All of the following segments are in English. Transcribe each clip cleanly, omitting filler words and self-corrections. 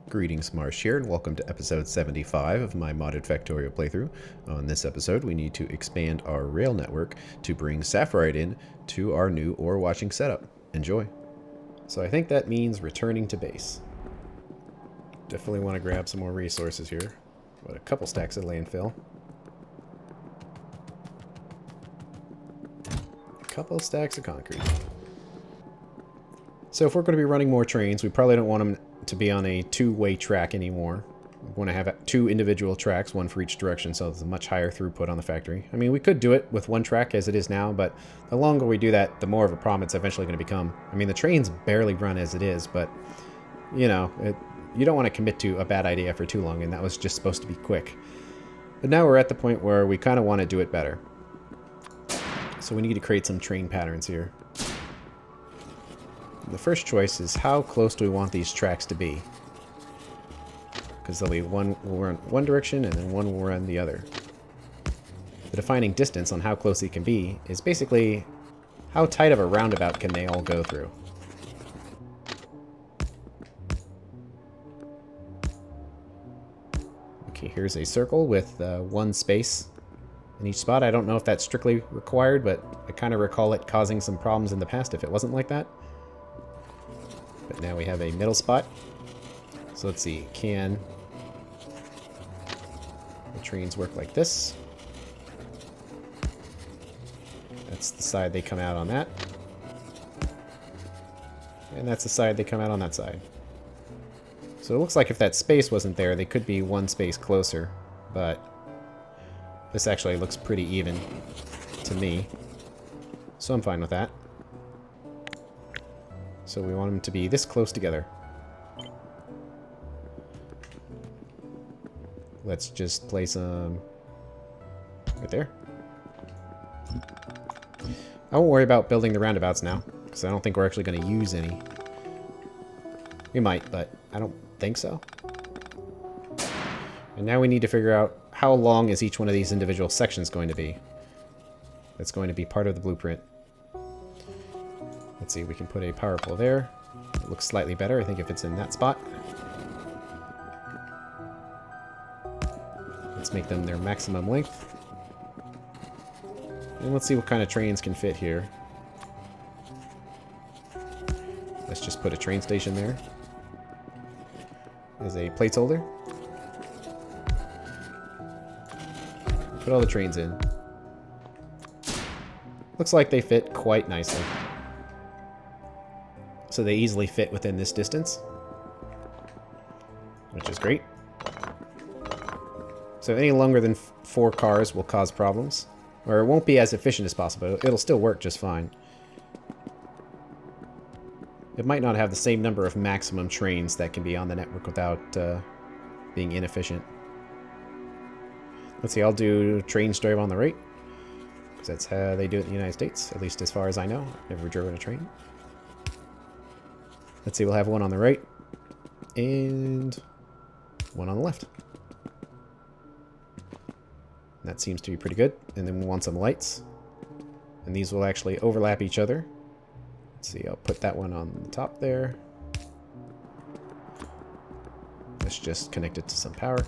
Greetings, Marsh here, and welcome to episode 75 of my modded Factorio playthrough. On this episode, we need to expand our rail network to bring Sapphirite in to our new ore washing setup. Enjoy. So I think that means returning to base. Definitely want to grab some more resources here. What, a couple stacks of landfill. A couple stacks of concrete. So if we're going to be running more trains, we probably don't want them to be on a two-way track anymore. We want to have two individual tracks, one for each direction, so there's a much higher throughput on the factory. I mean, we could do it with one track as it is now, but the longer we do that, the more of a problem it's eventually going to become. I mean, the trains barely run as it is, but, you know, you don't want to commit to a bad idea for too long, and that was just supposed to be quick. But now we're at the point where we kind of want to do it better. So we need to create some train patterns here. The first choice is how close do we want these tracks to be? Because there'll be one will run one direction and then one will run the other. The defining distance on how close it can be is basically how tight of a roundabout can they all go through. Okay, here's a circle with one space in each spot. I don't know if that's strictly required, but I kind of recall it causing some problems in the past if it wasn't like that. But now we have a middle spot. So let's see, can the trains work like this? That's the side they come out on that. And that's the side they come out on that side. So it looks like if that space wasn't there, they could be one space closer. But this actually looks pretty even to me. So I'm fine with that. So we want them to be this close together. Let's just place them right there. I won't worry about building the roundabouts now, because I don't think we're actually going to use any. We might, but I don't think so. And now we need to figure out how long is each one of these individual sections going to be. That's going to be part of the blueprint. Let's see, we can put a power pole there. It looks slightly better, I think, if it's in that spot. Let's make them their maximum length. And let's see what kind of trains can fit here. Let's just put a train station there. As a placeholder. Put all the trains in. Looks like they fit quite nicely. So they easily fit within this distance, which is great. So any longer than 4 cars will cause problems, or it won't be as efficient as possible. It'll still work just fine. It might not have the same number of maximum trains that can be on the network without being inefficient. Let's see, I'll do trains drive on the right, because that's how they do it in the United States, at least as far as I know. I've never driven a train. Let's see, we'll have one on the right and one on the left. And that seems to be pretty good. And then we want some lights. And these will actually overlap each other. Let's see, I'll put that one on the top there. Let's just connect it to some power.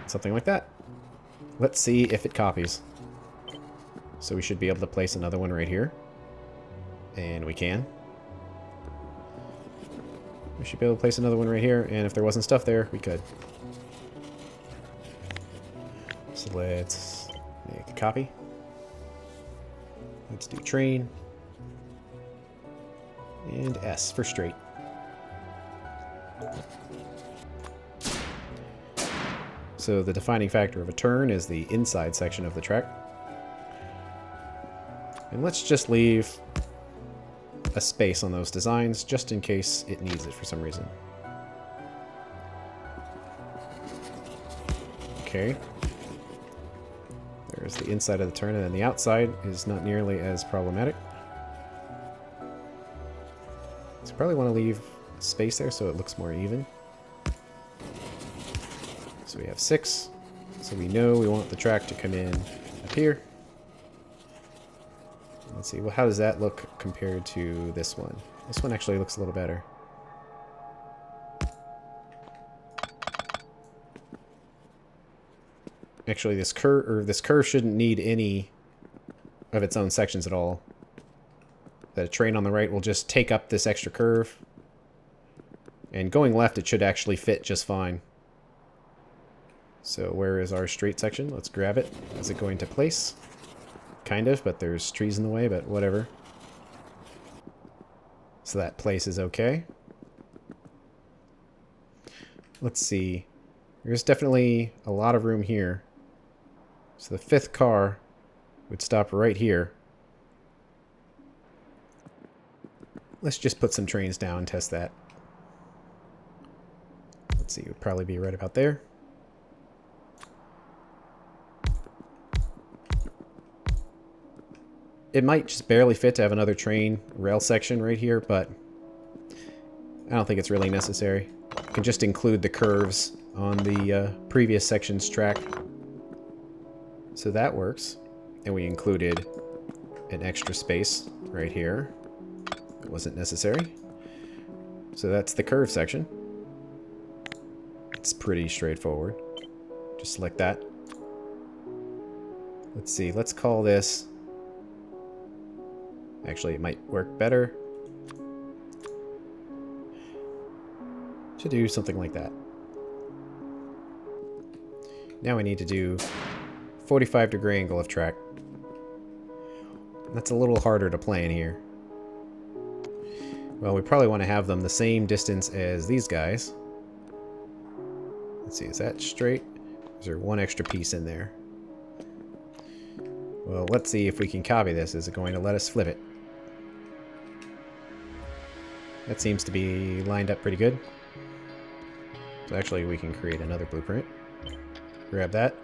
Something like that. Let's see if it copies. So we should be able to place another one right here. And we can. We should be able to place another one right here, and if there wasn't stuff there, we could. So let's make a copy. Let's do train. And S for straight. So the defining factor of a turn is the inside section of the track. And let's just leave a space on those designs just in case it needs it for some reason. Okay. There's the inside of the turn, and then the outside is not nearly as problematic. So probably want to leave space there so it looks more even. So we have 6. So we know we want the track to come in up here. Let's see, well, how does that look compared to this one? This one actually looks a little better. Actually, this curve shouldn't need any of its own sections at all. The train on the right will just take up this extra curve. And going left, it should actually fit just fine. So where is our straight section? Let's grab it. Is it going to place? Kind of, but there's trees in the way, but whatever. So that place is okay. Let's see. There's definitely a lot of room here. So the fifth car would stop right here. Let's just put some trains down and test that. Let's see, it would probably be right about there. It might just barely fit to have another train rail section right here, but I don't think it's really necessary. You can just include the curves on the previous section's track. So that works. And we included an extra space right here. It wasn't necessary. So that's the curve section. It's pretty straightforward. Just select that. Let's see, let's call this... Actually, it might work better to do something like that. Now we need to do 45-degree angle of track. That's a little harder to plan here. Well, we probably want to have them the same distance as these guys. Let's see, is that straight? Is there one extra piece in there? Well, let's see if we can copy this. Is it going to let us flip it? That seems to be lined up pretty good. So actually we can create another blueprint. Grab that.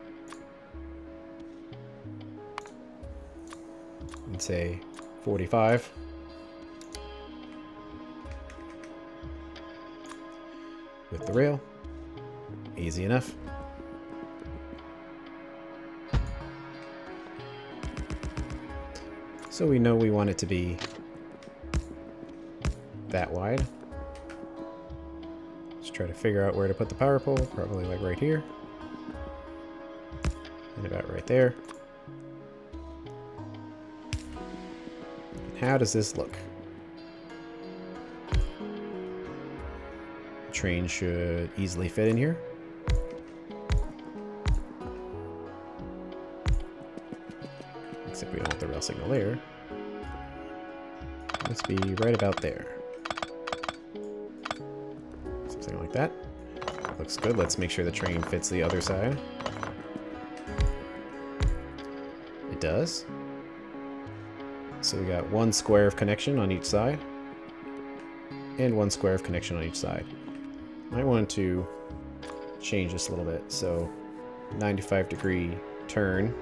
And say 45. With the rail. Easy enough. So we know we want it to be that wide. Let's try to figure out where to put the power pole. Probably like right here. And about right there. And how does this look? The train should easily fit in here. Except we don't have the rail signal there. Must be right about there. Something like that. Looks good. Let's make sure the train fits the other side. It does. So we got one square of connection on each side. And one square of connection on each side. I want to change this a little bit. So 95-degree turn.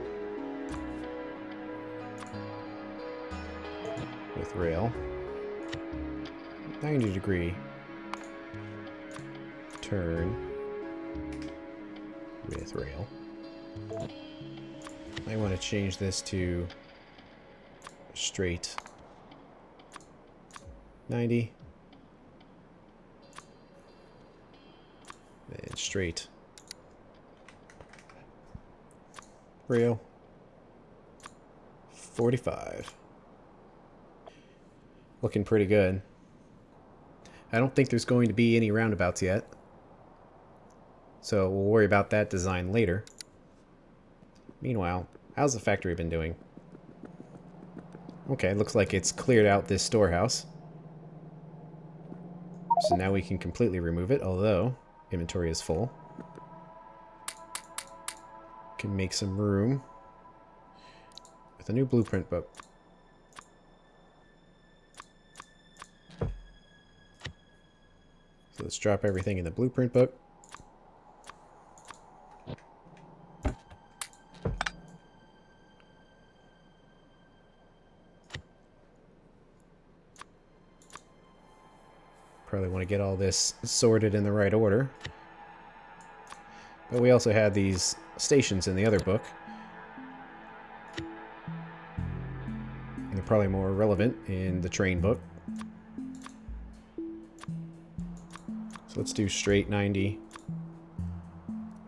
With rail. 90-degree turn with rail. I want to change this to straight 90 and straight rail 45. Looking pretty good. I don't think there's going to be any roundabouts yet. So we'll worry about that design later. Meanwhile, how's the factory been doing? Okay, looks like it's cleared out this storehouse. So now we can completely remove it, although inventory is full. Can make some room with a new blueprint book. So let's drop everything in the blueprint book. Probably want to get all this sorted in the right order. But we also had these stations in the other book. And they're probably more relevant in the train book. So let's do straight 90,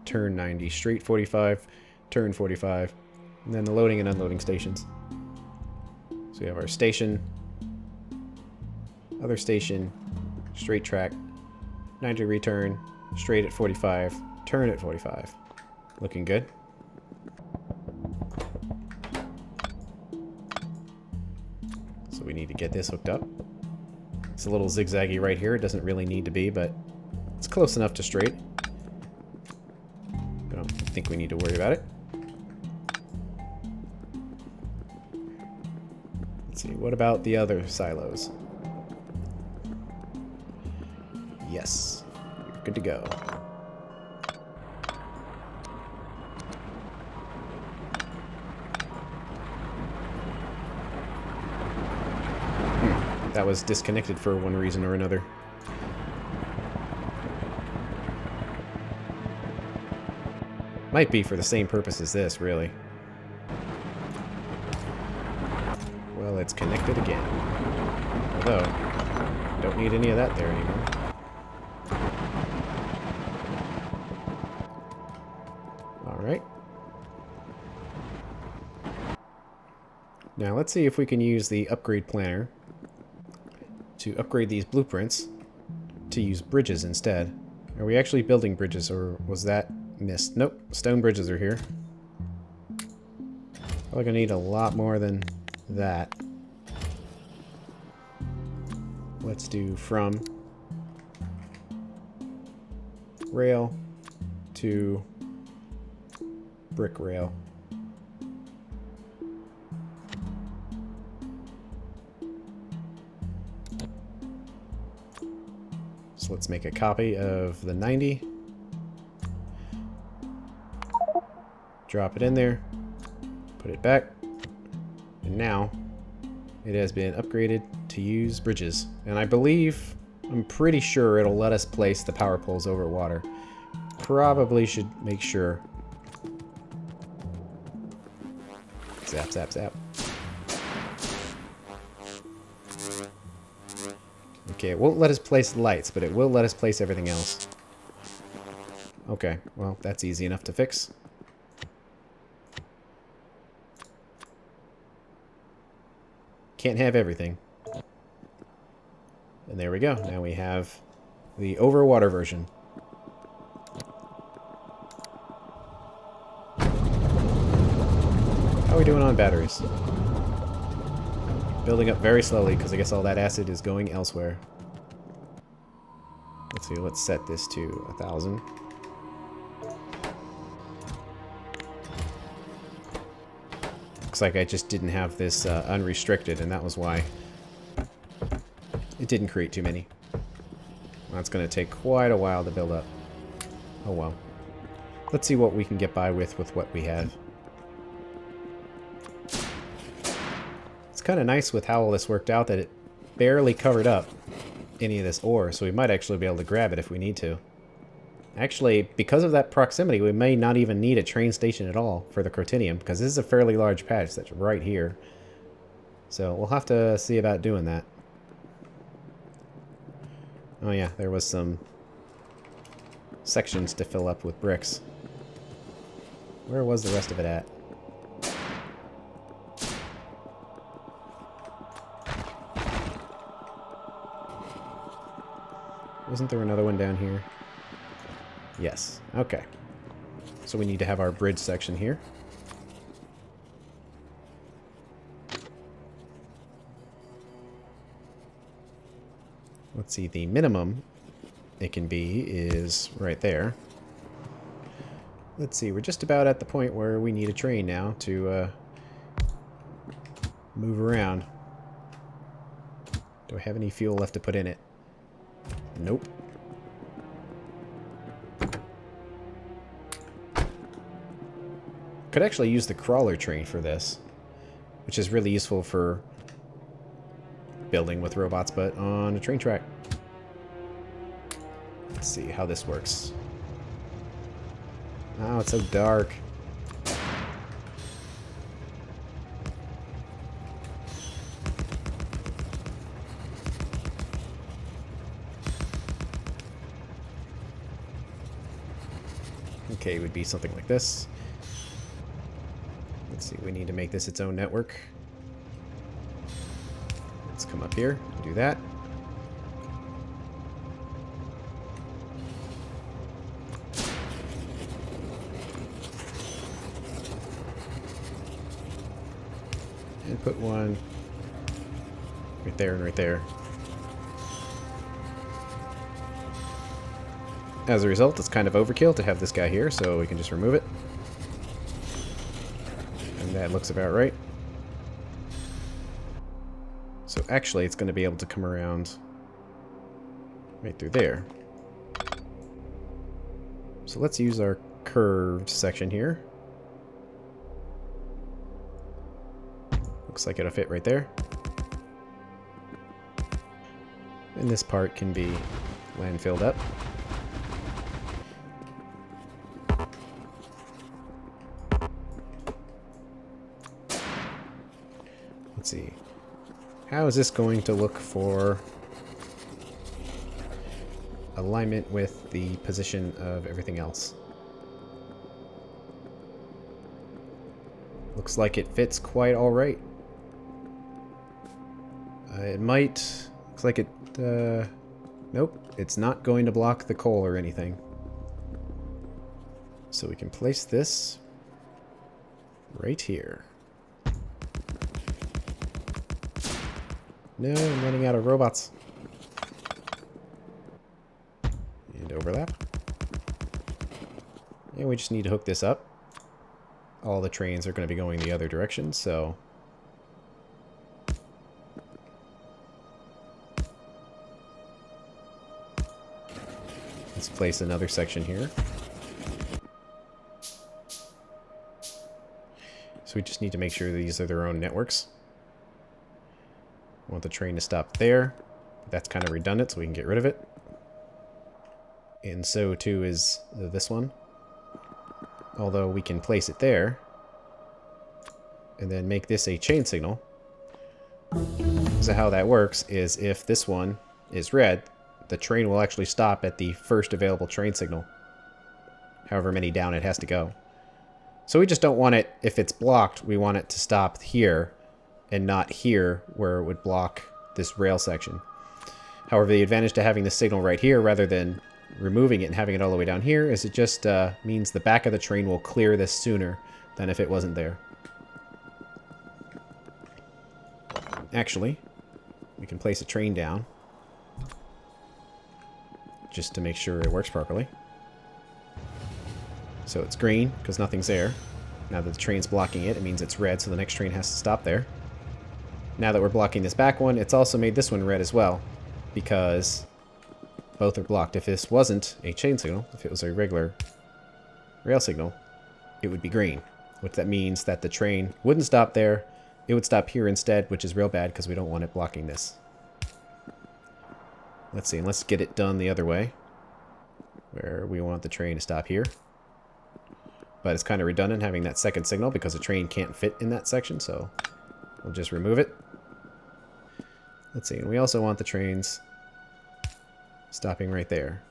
turn 90, straight 45, turn 45, and then the loading and unloading stations. So we have our station, other station, straight track, 90 return, straight at 45, turn at 45. Looking good. So we need to get this hooked up. It's a little zigzaggy right here. It doesn't really need to be, but it's close enough to straight. I don't think we need to worry about it. Let's see, what about the other silos? Yes, you're good to go. That was disconnected for one reason or another. Might be for the same purpose as this, really. Well, it's connected again. Although, don't need any of that there anymore. Alright. Now let's see if we can use the upgrade planner to upgrade these blueprints to use bridges instead. Are we actually building bridges, or was that missed? Nope, stone bridges are here. Probably gonna need a lot more than that. Let's do from rail to brick rail. So let's make a copy of the 90. Drop it in there. Put it back. And now it has been upgraded to use bridges. And I believe, I'm pretty sure it'll let us place the power poles over water. Probably should make sure. Zap, zap, zap. Okay, it won't let us place lights, but it will let us place everything else. Okay, well, that's easy enough to fix. Can't have everything. And there we go. Now we have the over water version. How are we doing on batteries? Building up very slowly because I guess all that acid is going elsewhere. Let's see, let's set this to 1,000. Looks like I just didn't have this unrestricted, and that was why it didn't create too many. That's going to take quite a while to build up. Oh well. Let's see what we can get by with what we have. It's kind of nice with how all this worked out that it barely covered up any of this ore, so we might actually be able to grab it if we need to. Actually, because of that proximity, we may not even need a train station at all for the Crotinium, because this is a fairly large patch that's right here. So we'll have to see about doing that. Oh yeah, there was some sections to fill up with bricks. Where was the rest of it at? Wasn't there another one down here? Yes. Okay. So we need to have our bridge section here. Let's see, the minimum it can be is right there. Let's see, we're just about at the point where we need a train now to move around. Do I have any fuel left to put in it? Nope. Could actually use the crawler train for this, which is really useful for building with robots, but on a train track. Let's see how this works. Oh, it's so dark. Okay, it would be something like this. Let's see, we need to make this its own network. Let's come up here and do that. And put one right there and right there. As a result, it's kind of overkill to have this guy here, so we can just remove it. And that looks about right. So actually, it's going to be able to come around right through there. So let's use our curved section here. Looks like it'll fit right there. And this part can be landfilled up. Let's see. How is this going to look for alignment with the position of everything else? Looks like it fits quite all right. It might... Looks like it... nope. It's not going to block the coal or anything. So we can place this right here. No, I'm running out of robots. And overlap. And we just need to hook this up. All the trains are going to be going the other direction, so... Let's place another section here. So we just need to make sure these are their own networks. I want the train to stop there. That's kind of redundant, so we can get rid of it. And so too is this one. Although we can place it there. And then make this a chain signal. So how that works is if this one is red, the train will actually stop at the first available train signal. However many down it has to go. So we just don't want it, if it's blocked, we want it to stop here and not here where it would block this rail section. However, the advantage to having the signal right here rather than removing it and having it all the way down here is it just means the back of the train will clear this sooner than if it wasn't there. Actually, we can place a train down just to make sure it works properly. So it's green because nothing's there. Now that the train's blocking it, it means it's red, so the next train has to stop there. Now that we're blocking this back one, it's also made this one red as well, because both are blocked. If this wasn't a chain signal, if it was a regular rail signal, it would be green, which that means that the train wouldn't stop there. It would stop here instead, which is real bad because we don't want it blocking this. Let's see, and let's get it done the other way, where we want the train to stop here. But it's kind of redundant having that second signal because the train can't fit in that section, so we'll just remove it. Let's see, and we also want the trains stopping right there.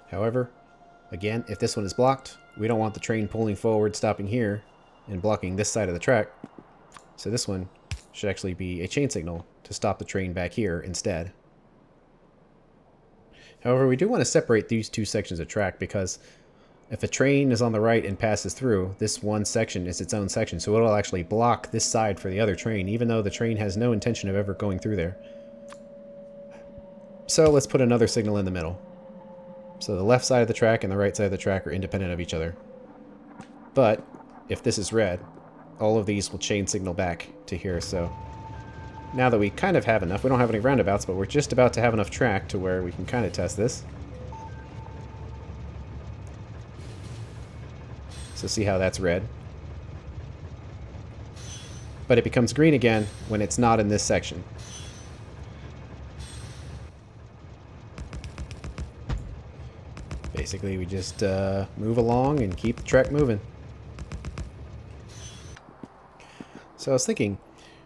However, again, if this one is blocked, we don't want the train pulling forward, stopping here, and blocking this side of the track. So this one should actually be a chain signal to stop the train back here instead. However, we do want to separate these two sections of track because if a train is on the right and passes through, this one section is its own section, so it'll actually block this side for the other train, even though the train has no intention of ever going through there. So let's put another signal in the middle. So the left side of the track and the right side of the track are independent of each other. But if this is red, all of these will chain signal back to here, so now that we kind of have enough, we don't have any roundabouts, but we're just about to have enough track to where we can kind of test this. So see how that's red. But it becomes green again when it's not in this section. Basically, we just move along and keep the track moving. So I was thinking,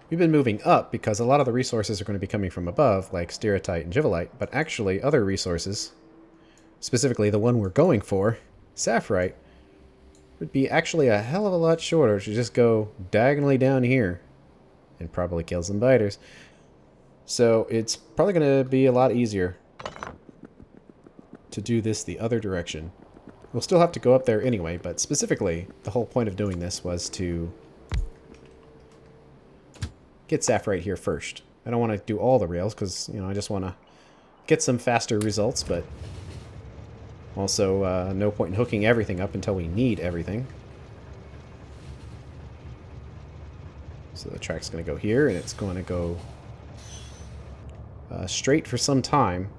we've been moving up because a lot of the resources are going to be coming from above, like stereotyte and givelite, but actually other resources specifically the one we're going for, sapphire, would be actually a hell of a lot shorter to just go diagonally down here and probably kill some biters. So it's probably going to be a lot easier to do this the other direction. We'll still have to go up there anyway, but specifically, the whole point of doing this was to get sapphire here first. I don't want to do all the rails because, you know, I just want to get some faster results, but also no point in hooking everything up until we need everything. So the track's going to go here, and it's going to go straight for some time.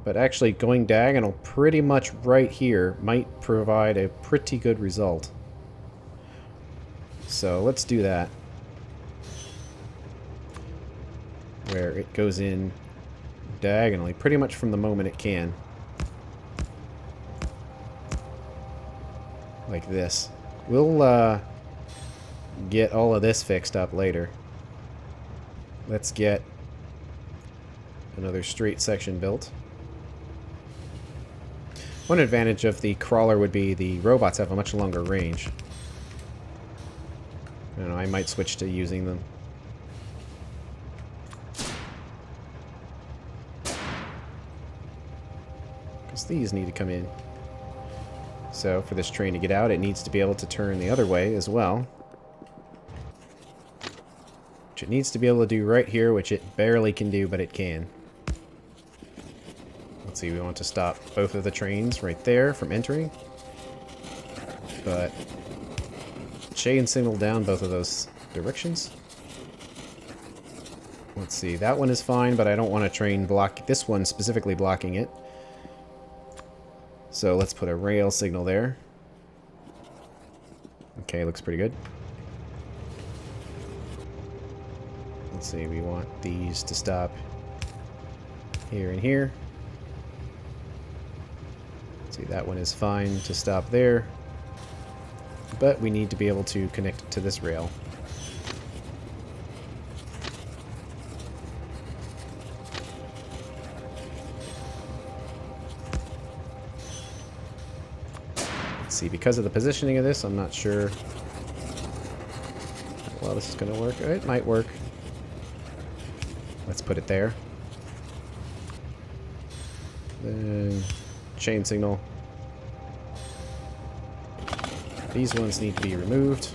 But actually going diagonal pretty much right here might provide a pretty good result. So let's do that. Where it goes in diagonally pretty much from the moment it can. Like this. We'll get all of this fixed up later. Let's get another straight section built. One advantage of the crawler would be the robots have a much longer range. I don't know, I might switch to using them. Because these need to come in. So for this train to get out, it needs to be able to turn the other way as well. Which it needs to be able to do right here, which it barely can do, but it can. Let's see, we want to stop both of the trains right there from entering. But chain signal down both of those directions. Let's see, that one is fine, but I don't want a train block this one specifically blocking it. So let's put a rail signal there. Okay, looks pretty good. Let's see, we want these to stop here and here. See, that one is fine to stop there, but we need to be able to connect it to this rail. Let's see, because of the positioning of this, I'm not sure how well this is going to work. It might work. Let's put it there. Then chain signal. These ones need to be removed.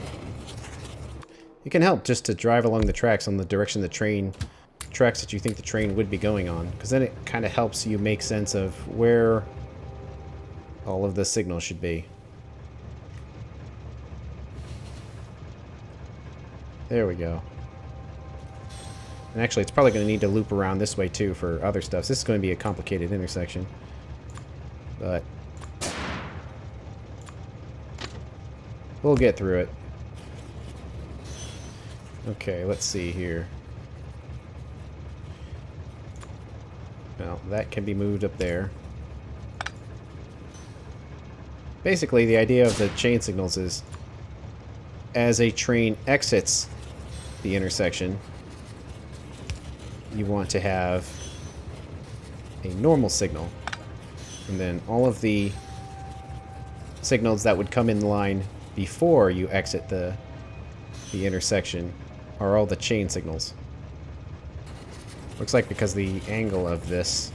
It can help just to drive along the tracks on the direction the train tracks that you think the train would be going on, because then it kind of helps you make sense of where all of the signals should be. There we go. And actually, it's probably going to need to loop around this way too for other stuff. So this is going to be a complicated intersection. But we'll get through it. Okay, let's see here. Well, that can be moved up there. Basically, the idea of the chain signals is as a train exits the intersection, you want to have a normal signal. And then all of the signals that would come in line before you exit the intersection are all the chain signals. Looks like because the angle of this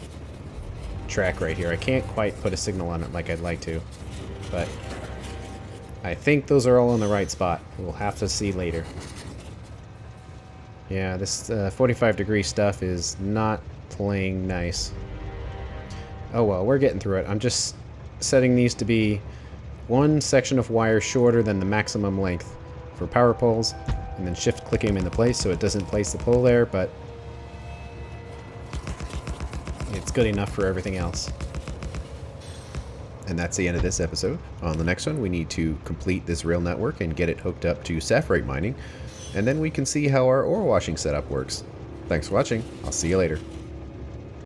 track right here, I can't quite put a signal on it like I'd like to. But I think those are all in the right spot. We'll have to see later. Yeah, this 45-degree stuff is not playing nice. Oh well, we're getting through it. I'm just setting these to be one section of wire shorter than the maximum length for power poles, and then shift clicking them into place so it doesn't place the pole there, but it's good enough for everything else. And that's the end of this episode. On the next one, we need to complete this rail network and get it hooked up to sapphire mining, and then we can see how our ore washing setup works. Thanks for watching. I'll see you later.